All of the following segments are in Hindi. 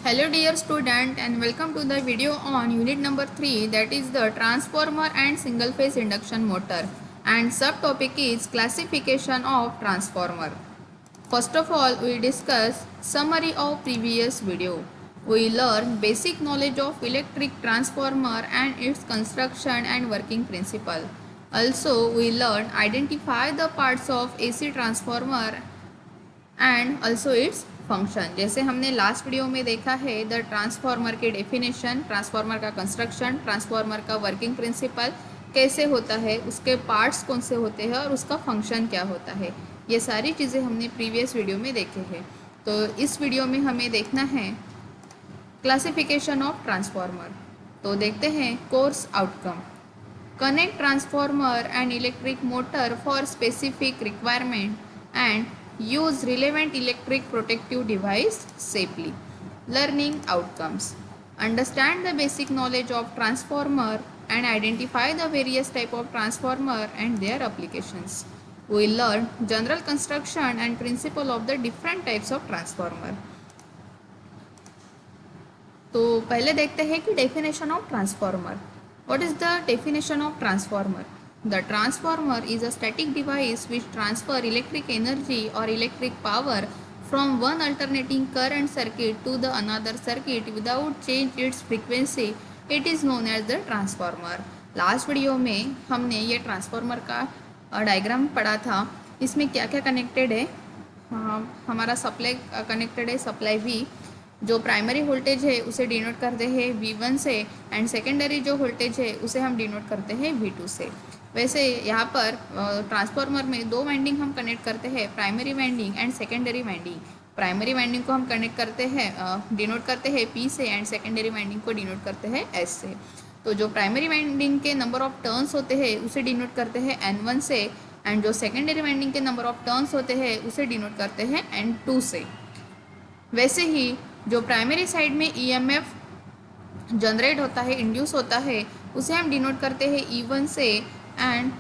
Hello dear student and welcome to the video on unit number 3, that is the transformer and single phase induction motor, and subtopic is classification of transformer. First of all, we discuss summary of previous video. We learn basic knowledge of electric transformer and its construction and working principle. Also, we learn identify the parts of AC transformer and also its function. जैसे हमने लास्ट वीडियो में देखा है द ट्रांसफार्मर के डेफिनेशन, ट्रांसफार्मर का कंस्ट्रक्शन, ट्रांसफार्मर का वर्किंग प्रिंसिपल कैसे होता है, उसके पार्ट्स कौन से होते हैं और उसका फंक्शन क्या होता है, ये सारी चीज़ें हमने प्रीवियस वीडियो में देखे हैं। तो इस वीडियो में हमें देखना है क्लासिफिकेशन ऑफ ट्रांसफार्मर। तो देखते हैं course outcome. Connect transformer and electric motor for specific requirement and use relevant electric protective device safely. Learning outcomes: understand the basic knowledge of transformer and identify the various type of transformer and their applications. We learn general construction and principle of the different types of transformer. तो पहले देखते हैं कि definition of transformer. What is the definition of transformer? The transformer is a static device which transfer electric energy or electric power from one alternating current circuit to the another circuit without change its frequency. It is known as the transformer. Last video में हमने ये ट्रांसफार्मर का डायग्राम पढ़ा था। इसमें क्या क्या कनेक्टेड है? हमारा सप्लाई कनेक्टेड है, सप्लाई वी जो प्राइमरी वोल्टेज है उसे डिनोट करते हैं V1 से, एंड सेकेंडरी जो वोल्टेज है उसे हम डिनोट करते हैं V2 से। वैसे यहाँ पर ट्रांसफार्मर में दो वाइंडिंग हम कनेक्ट करते हैं, primary winding and secondary winding. Primary winding को हम कनेक्ट करते हैं, डिनोट करते हैं P से, एंड सेकेंडरी वाइंडिंग को डिनोट करते हैं S से। तो जो प्राइमरी वाइंडिंग के नंबर ऑफ टर्न्स होते हैं उसे डिनोट करते हैं N1 से, एंड जो सेकेंडरी वाइंडिंग के नंबर ऑफ टर्न्स होते हैं उसे डिनोट करते हैं N2 से। वैसे ही जो प्राइमरी साइड में EMF जनरेट होता है, इंड्यूस होता है, उसे हम डिनोट करते हैं E1 से, एंड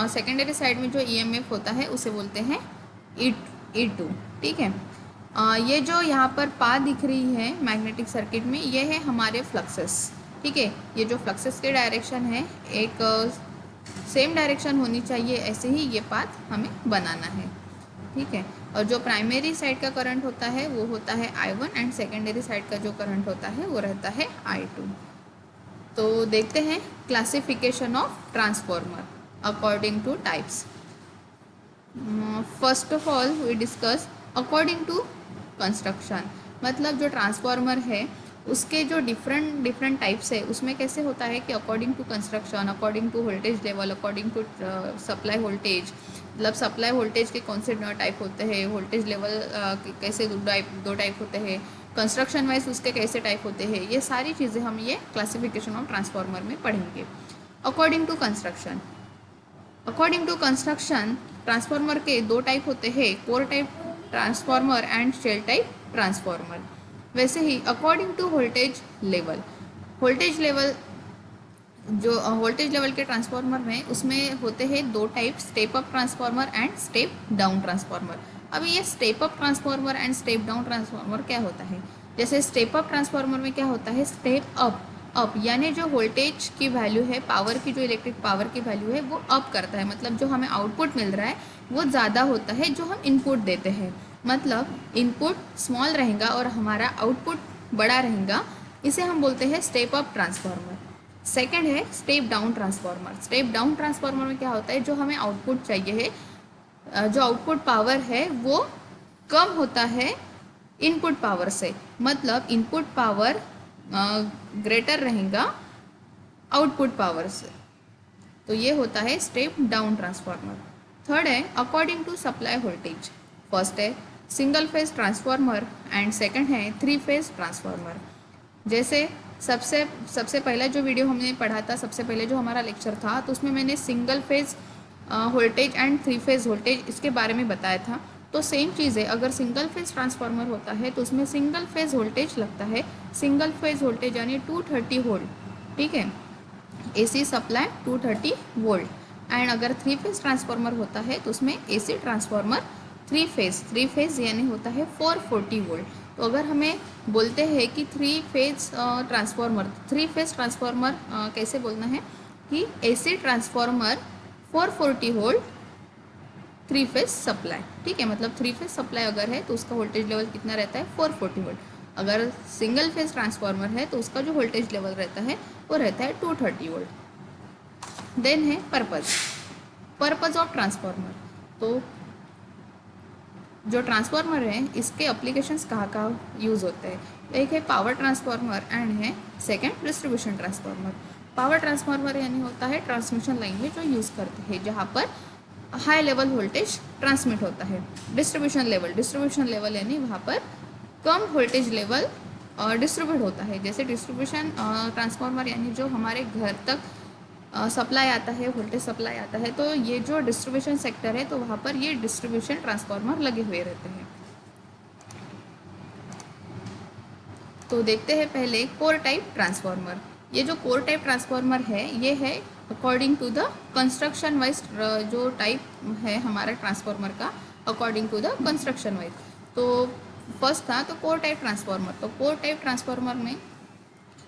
सेकेंडरी साइड में जो EMF होता है उसे बोलते हैं E2। ठीक है। ये जो यहाँ पर पा दिख रही है मैग्नेटिक सर्किट में, ये है हमारे फ्लक्सेस। ठीक है, ये जो फ्लक्सेस के डायरेक्शन है एक सेम डायरेक्शन होनी चाहिए, ऐसे ही ये पाथ हमें बनाना है। ठीक है। और जो प्राइमरी साइड का करंट होता है वो होता है I1, एंड सेकेंडरी साइड का जो करंट होता है वो रहता है I2। तो देखते हैं classification of transformer according to types. First of all we discuss according to construction. मतलब जो ट्रांसफार्मर है उसके जो डिफरेंट टाइप्स है उसमें कैसे होता है कि according to construction, according to voltage level, according to supply voltage, मतलब सप्लाई वोल्टेज के कौन से टाइप होते हैं, वोल्टेज लेवल कैसे दो टाइप होते हैं, कंस्ट्रक्शन वाइज उसके कैसे टाइप होते हैं, ये सारी चीज़ें हम ये क्लासिफिकेशन ऑफ ट्रांसफार्मर में पढ़ेंगे। According to construction, according to construction transformer के दो टाइप होते हैं, core type transformer and shell type transformer. वैसे ही according to voltage level, voltage level जो वोल्टेज लेवल के ट्रांसफार्मर में उसमें होते हैं दो type, step up transformer and step down transformer. अभी ये step up transformer and step down transformer क्या होता है? जैसे स्टेप अप ट्रांसफार्मर में क्या होता है, स्टेप अप यानी जो वोल्टेज की वैल्यू है, पावर की जो इलेक्ट्रिक पावर की वैल्यू है वो अप करता है, मतलब जो हमें आउटपुट मिल रहा है वो ज़्यादा होता है जो हम इनपुट देते हैं। मतलब इनपुट स्मॉल रहेगा और हमारा आउटपुट बड़ा रहेगा, इसे हम बोलते हैं स्टेप अप ट्रांसफार्मर। सेकेंड है step down transformer. Step down transformer में क्या होता है, जो हमें आउटपुट चाहिए है, जो आउटपुट पावर है वो कम होता है इनपुट पावर से, मतलब इनपुट पावर ग्रेटर रहेगा आउटपुट पावर से। तो ये होता है स्टेप डाउन ट्रांसफार्मर। थर्ड है according to supply voltage. First है single phase transformer and second है 3 फेज ट्रांसफार्मर। जैसे सबसे पहला जो वीडियो हमने पढ़ा था, सबसे पहले जो हमारा लेक्चर था, तो उसमें मैंने single phase voltage and 3 phase voltage इसके बारे में बताया था। तो सेम चीज़ है, अगर सिंगल फेज ट्रांसफार्मर होता है तो उसमें सिंगल फेज वोल्टेज लगता है, सिंगल फेज वोल्टेज यानी 230 वोल्ट। ठीक है, AC सप्लाई 230 वोल्ट। एंड अगर 3 फेज ट्रांसफार्मर होता है तो उसमें AC ट्रांसफार्मर 3 फेज यानी होता है 440 वोल्ट। तो अगर हमें बोलते हैं कि थ्री फेज ट्रांसफॉर्मर कैसे बोलना है कि AC transformer 440 volt three phase supply. ठीक है, मतलब थ्री फेज सप्लाई अगर है तो उसका वोल्टेज लेवल कितना रहता है 440 वोल्ट। अगर सिंगल फेज ट्रांसफॉर्मर है तो उसका जो वोल्टेज लेवल रहता है वो रहता है 230 वोल्ट। देन है पर्पज़ ऑफ ट्रांसफॉर्मर। तो जो ट्रांसफार्मर है इसके एप्लीकेशंस कहाँ यूज़ होते हैं, एक है पावर ट्रांसफार्मर एंड है second distribution transformer. Power transformer यानी होता है ट्रांसमिशन लाइन में जो यूज़ करते हैं जहाँ पर हाई लेवल वोल्टेज ट्रांसमिट होता है। डिस्ट्रीब्यूशन लेवल यानी वहाँ पर कम वोल्टेज लेवल डिस्ट्रीब्यूट होता है। जैसे डिस्ट्रीब्यूशन ट्रांसफार्मर यानी जो हमारे घर तक सप्लाई आता है, वोल्टेज सप्लाई आता है, तो ये जो डिस्ट्रीब्यूशन सेक्टर है तो वहाँ पर ये डिस्ट्रीब्यूशन ट्रांसफार्मर लगे हुए रहते हैं। तो देखते हैं पहले कोर टाइप ट्रांसफार्मर। ये जो कोर टाइप ट्रांसफार्मर है ये है according to the construction wise जो टाइप है हमारा ट्रांसफार्मर का, according to the construction wise. तो फर्स्ट था तो कोर टाइप ट्रांसफार्मर। तो कोर टाइप ट्रांसफार्मर में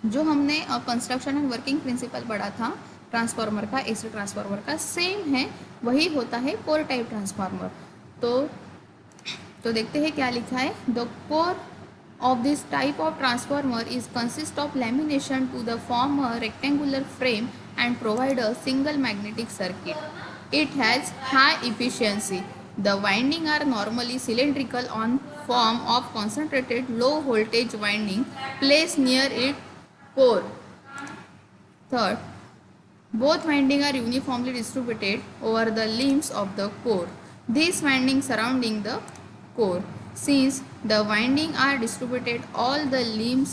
जो हमने कंस्ट्रक्शन एंड वर्किंग प्रिंसिपल पढ़ा था ट्रांसफार्मर का, एसी ट्रांसफार्मर का सेम है, वही होता है कोर टाइप ट्रांसफार्मर। तो देखते हैं क्या लिखा है। The core of this type of transformer is consist of lamination to the form a rectangular frame and provide a single magnetic circuit. It has high efficiency. The winding are normally cylindrical on form of concentrated low voltage winding placed near its core. Third, both windings are uniformly distributed over the limbs of the core. These windings surrounding the core. Since the winding are distributed all the limbs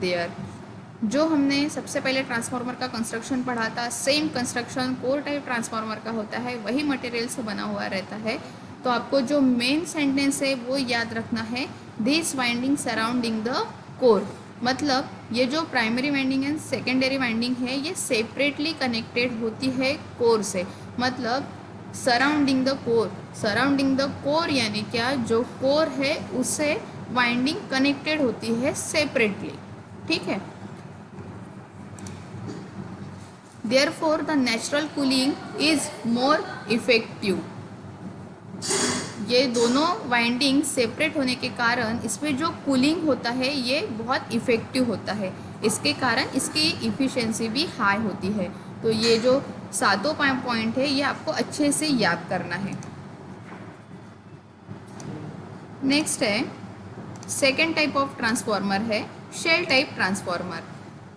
there. जो हमने सबसे पहले ट्रांसफार्मर का कंस्ट्रक्शन पढ़ा था same construction core type transformer का होता है, वही मटेरियल से बना हुआ रहता है। तो आपको जो मेन सेंटेंस है वो याद रखना है, this winding surrounding the core. मतलब ये जो primary winding and secondary winding है ये सेपरेटली कनेक्टेड होती है कोर से। मतलब सराउंडिंग द कोर यानी क्या, जो कोर है उससे वाइंडिंग कनेक्टेड होती है सेपरेटली। ठीक है, therefore the natural cooling is more effective. ये दोनों वाइंडिंग सेपरेट होने के कारण इसमें जो कूलिंग होता है ये बहुत इफ़ेक्टिव होता है, इसके कारण इसकी इफ़िशेंसी भी हाई होती है। तो ये जो सातों पॉइंट है ये आपको अच्छे से याद करना है। नेक्स्ट है सेकेंड टाइप ऑफ ट्रांसफार्मर है shell type transformer.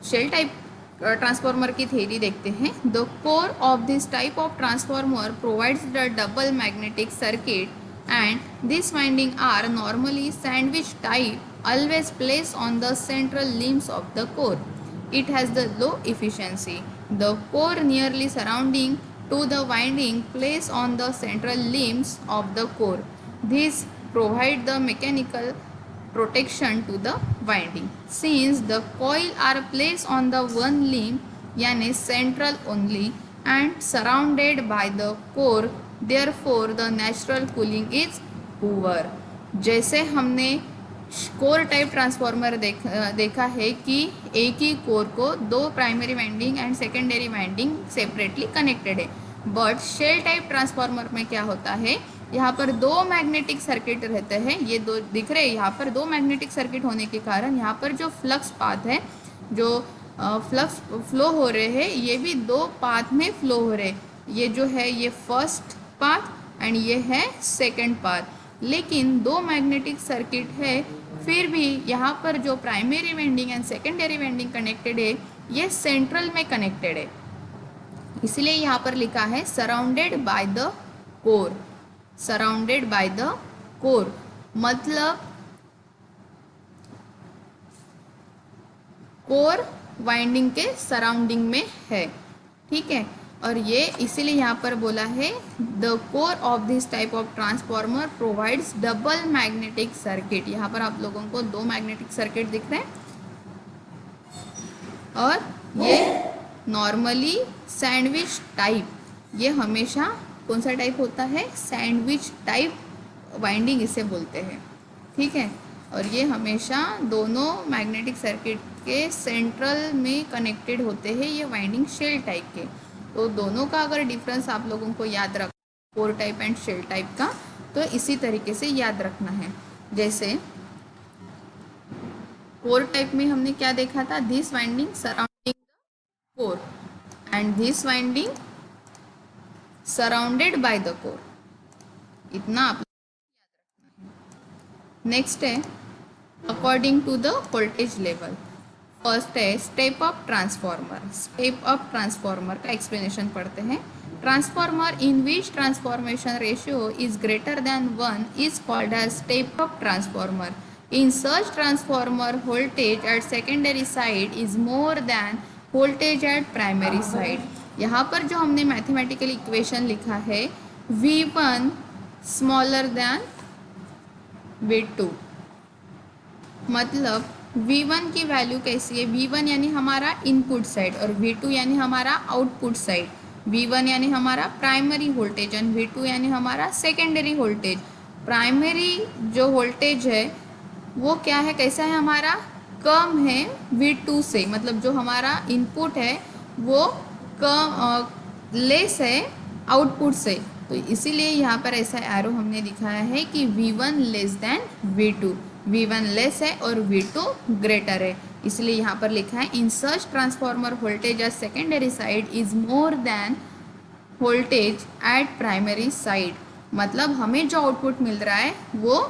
Shell type transformer की थ्योरी देखते हैं। The core of this type of transformer provides the double magnetic circuit and these windings are normally sandwich type always placed on the central limbs of the core. It has the low efficiency. The core nearly surrounding to the winding placed on the central limbs of the core. These provide the mechanical protection to the winding. Since the coil are placed on the one limb यानी central only and surrounded by the core, therefore the natural cooling is poor. जैसे हमने कोर टाइप ट्रांसफार्मर देखा है कि एक ही कोर को दो primary winding and secondary winding separately connected है, बट शेल टाइप ट्रांसफार्मर में क्या होता है, यहाँ पर दो मैग्नेटिक सर्किट रहते हैं। ये दो दिख रहे हैं, यहाँ पर दो मैग्नेटिक सर्किट होने के कारण यहाँ पर जो फ्लक्स पाथ है, जो फ्लक्स फ्लो हो रहे हैं, ये भी दो पाथ में फ्लो हो रहे। ये जो है ये फर्स्ट पाथ एंड ये है सेकंड पाथ। लेकिन दो मैग्नेटिक सर्किट है, फिर भी यहाँ पर जो primary winding and secondary winding connected है ये सेंट्रल में कनेक्टेड है, इसलिए यहाँ पर लिखा है surrounded by the core. Surrounded by the core मतलब कोर वाइंडिंग के सराउंडिंग में है। ठीक है, और ये इसीलिए यहाँ पर बोला है the core of this type of transformer provides double magnetic circuit. यहाँ पर आप लोगों को दो मैग्नेटिक सर्किट दिख रहे हैं और ये नॉर्मली सैंडविच टाइप, ये हमेशा कौन सा टाइप होता है, सैंडविच टाइप वाइंडिंग इसे बोलते हैं। ठीक है, और ये हमेशा दोनों मैग्नेटिक सर्किट के सेंट्रल में कनेक्टेड होते हैं, ये वाइंडिंग शेल टाइप के। तो दोनों का अगर डिफरेंस आप लोगों को याद रख, core type and shell type का, तो इसी तरीके से याद रखना है। जैसे कोर टाइप में हमने क्या देखा था, this winding surrounding the core and this winding surrounded by the core, इतना आप। नेक्स्ट है according to the voltage level. First है step up transformer. Step up transformer का एक्सप्लेनेशन पढ़ते हैं। Transformer in which transformation ratio is greater than 1 is called as step up transformer. In such transformer voltage at secondary side is more than voltage at primary side. यहाँ पर जो हमने मैथमेटिकल इक्वेशन लिखा है V1 स्मॉलर देन V2, मतलब V1 की वैल्यू कैसी है, V1 यानी हमारा इनपुट साइड और V2 यानी हमारा आउटपुट साइड। V1 यानी हमारा प्राइमरी वोल्टेज एंड V2 यानी हमारा सेकेंडरी वोल्टेज। प्राइमरी जो वोल्टेज है वो क्या है, कैसा है हमारा, कम है V2 से, मतलब जो हमारा इनपुट है वो कम लेस है आउटपुट से। तो इसीलिए यहाँ पर ऐसा एरो हमने दिखाया है कि V1 less than V2, V1 less है और V2 ग्रेटर है, इसलिए यहाँ पर लिखा है in such transformer voltage at secondary side is more than voltage at primary side. मतलब हमें जो आउटपुट मिल रहा है वो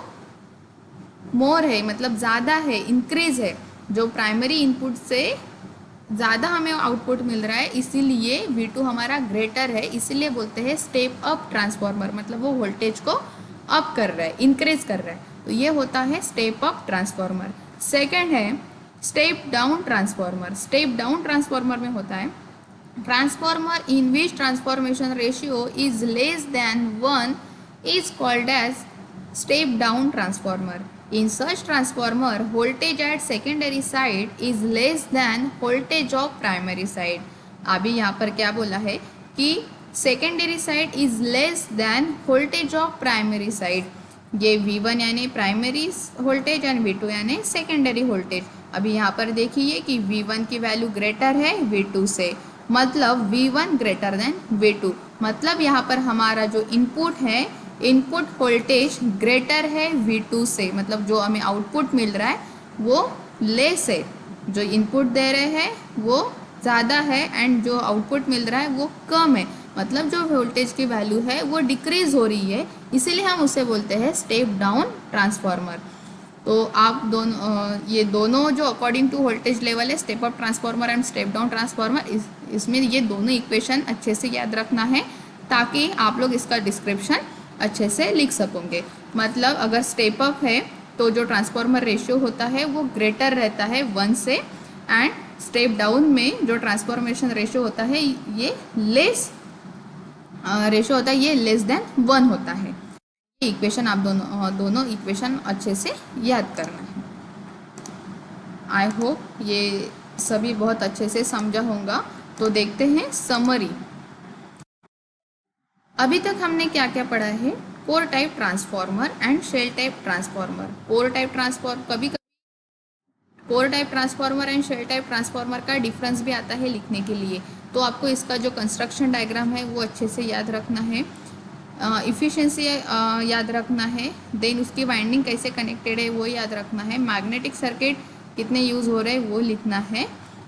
मोर है, मतलब ज़्यादा है, इंक्रीज है, जो प्राइमरी इनपुट से ज़्यादा हमें आउटपुट मिल रहा है, इसीलिए V2 हमारा ग्रेटर है, इसीलिए बोलते हैं स्टेप अप ट्रांसफॉर्मर, मतलब वो वोल्टेज को अप कर रहा है, इंक्रीज कर रहा है। तो ये होता है स्टेप अप ट्रांसफॉर्मर। सेकंड है step down transformer. Step down transformer में होता है transformer in which transformation ratio is less than 1 is called as step down transformer. In such transformer, voltage at secondary side is less than voltage of primary side. अभी यहाँ पर क्या बोला है कि secondary side is less than voltage of primary side. ये V1 यानी प्राइमरी वोल्टेज एंड V2 यानी सेकेंडरी वोल्टेज। अभी यहाँ पर देखिए कि V1 की वैल्यू ग्रेटर है V2 से, मतलब V1 ग्रेटर देन V2, मतलब यहाँ पर हमारा जो इनपुट है, इनपुट वोल्टेज ग्रेटर है V2 से, मतलब जो हमें आउटपुट मिल रहा है वो लेस है, जो इनपुट दे रहे हैं वो ज़्यादा है एंड जो आउटपुट मिल रहा है वो कम है, मतलब जो वोल्टेज की वैल्यू है वो डिक्रीज हो रही है, इसीलिए हम उसे बोलते हैं स्टेप डाउन ट्रांसफॉर्मर। तो आप दोनों ये दोनों जो अकॉर्डिंग टू वोल्टेज लेवल है, step up transformer and step down transformer, इसमें ये दोनों इक्वेशन अच्छे से याद रखना है ताकि आप लोग इसका डिस्क्रिप्शन अच्छे से लिख सकोगे। मतलब अगर स्टेप अप है तो जो ट्रांसफॉर्मर रेशियो होता है वो ग्रेटर रहता है 1 से, एंड स्टेप डाउन में जो ट्रांसफॉर्मेशन रेशियो होता है ये लेस रेशियो होता है, ये लेस देन 1 होता है। ये इक्वेशन आप दोनों इक्वेशन अच्छे से याद करना है। आई होप ये सभी बहुत अच्छे से समझा होगा। तो देखते हैं समरी। अभी तक हमने क्या क्या पढ़ा है, core type transformer and shell type transformer. Core type transformer कभी core type transformer and shell type transformer का डिफरेंस भी आता है लिखने के लिए, तो आपको इसका जो कंस्ट्रक्शन डायग्राम है वो अच्छे से याद रखना है, इफ़िशिएंसी याद रखना है, देन उसकी वाइंडिंग कैसे कनेक्टेड है वो याद रखना है, मैग्नेटिक सर्किट कितने यूज़ हो रहे हैं वो लिखना है,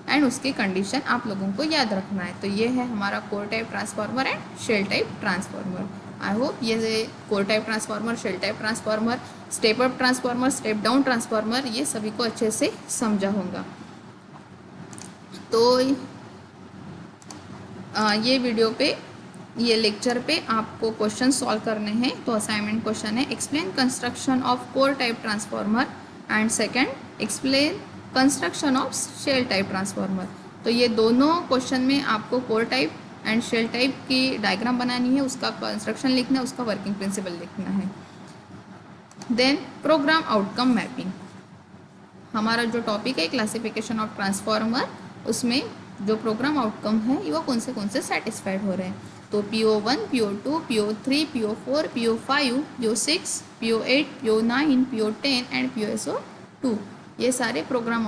एंड उसकी कंडीशन आप लोगों को याद रखना है। तो ये है हमारा core type transformer and shell type transformer. I hope ये core type transformer, shell type transformer, step up transformer, step down transformer, ये सभी को अच्छे से समझा होगा। तो ये वीडियो पे, ये लेक्चर पे आपको क्वेश्चन सॉल्व करने हैं। तो असाइनमेंट क्वेश्चन है explain construction of core type transformer and second explain construction of shell type transformer. तो ये दोनों क्वेश्चन में आपको core type and shell type की डायग्राम बनानी है, उसका कंस्ट्रक्शन लिखना है, उसका वर्किंग प्रिंसिपल लिखना है। देन प्रोग्राम आउटकम मैपिंग, हमारा जो टॉपिक है क्लासिफिकेशन ऑफ ट्रांसफार्मर, उसमें जो प्रोग्राम आउटकम है वो कौन से सेटिस्फाइड हो रहे हैं। तो PO1, PO2, PO3, PO4, PO5, PO6, PO8, PO9, PO10 and POSO2 ये सारे प्रोग्राम